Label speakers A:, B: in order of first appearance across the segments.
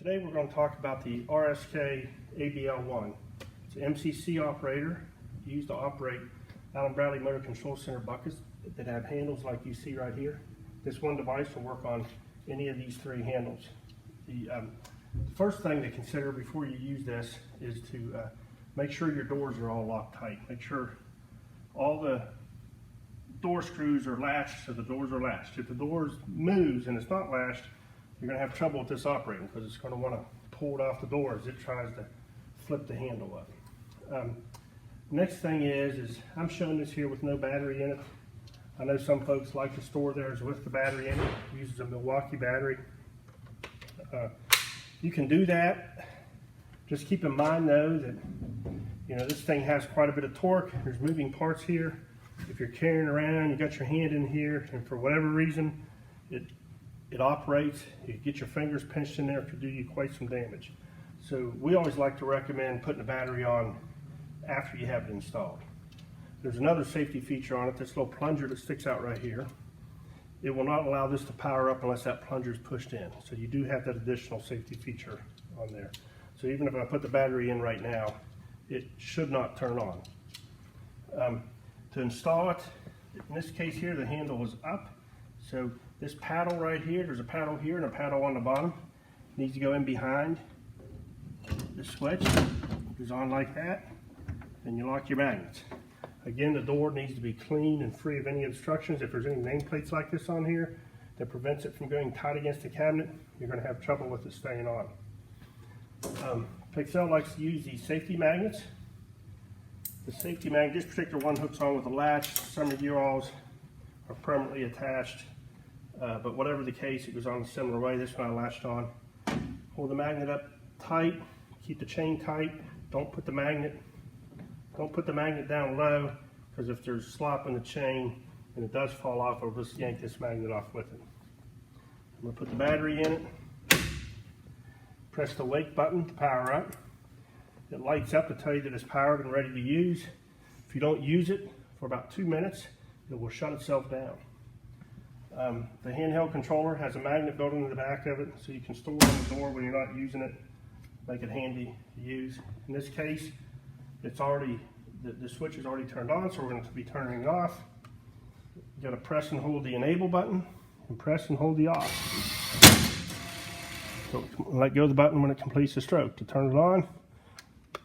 A: Today we're going to talk about the RSK-ABL1. It's an MCC operator used to operate Allen Bradley Motor Control Center buckets that have handles like you see right here. This one device will work on any of these three handles. The first thing to consider before you use this is to make sure your doors are all locked tight. Make sure all the door screws are latched so the doors are latched. If the doors moves and it's not latched, you're going to have trouble with this operating because it's going to want to pull it off the door as it tries to flip the handle up. Next thing is I'm showing this here with no battery in it. I know some folks like to store theirs with the battery in it. It uses a Milwaukee battery. You can do that. Just keep in mind though that this thing has quite a bit of torque. There's moving parts here. If you're carrying around, you got your hand in here, and for whatever reason it operates, you get your fingers pinched in there, it could do you quite some damage. So we always like to recommend putting the battery on after you have it installed. There's another safety feature on it, this little plunger that sticks out right here. It will not allow this to power up unless that plunger is pushed in. So you do have that additional safety feature on there. So even if I put the battery in right now, it should not turn on. To install it, in this case here, the handle is up. So this paddle right here, there's a paddle here and a paddle on the bottom. It needs to go in behind the switch. It goes on like that, and you lock your magnets. Again, the door needs to be clean and free of any obstructions. If there's any nameplates like this on here that prevents it from going tight against the cabinet, you're going to have trouble with it staying on. PIXELLE likes to use these safety magnets. The safety magnet, this particular one hooks on with a latch. Some of you alls are permanently attached, but whatever the case, it goes on a similar way. This one I latched on. Hold the magnet up tight, keep the chain tight. Don't put the magnet down low, because if there's slop in the chain and it does fall off, it'll just yank this magnet off with it. I'm going to put the battery in it. Press the wake button to power up. It lights up to tell you that it's powered and ready to use. If you don't use it for about 2 minutes, it will shut itself down. The handheld controller has a magnet built into the back of it, so you can store it on the door when you're not using it. Make it handy to use. In this case, it's already the switch is already turned on, so we're going to be turning it off. You got to press and hold the enable button and press and hold the off. So let go of the button when it completes the stroke. To turn it on,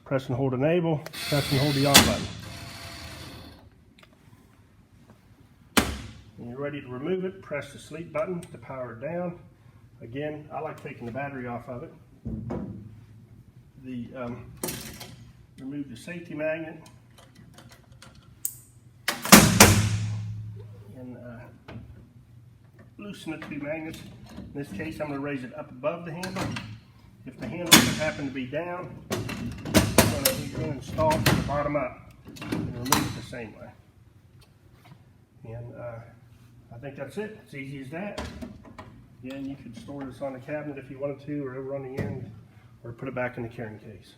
A: press and hold enable, press and hold the off button. When you're ready to remove it, press the sleep button to power it down. Again, I like taking the battery off of it. Remove the safety magnet and loosen the two magnets. In this case, I'm going to raise it up above the handle. If the handle should happen to be down, I'm going to install it from the bottom up and remove it the same way. And I think that's it. It's easy as that. Again, you could store this on the cabinet if you wanted to, or over on the end, or put it back in the carrying case.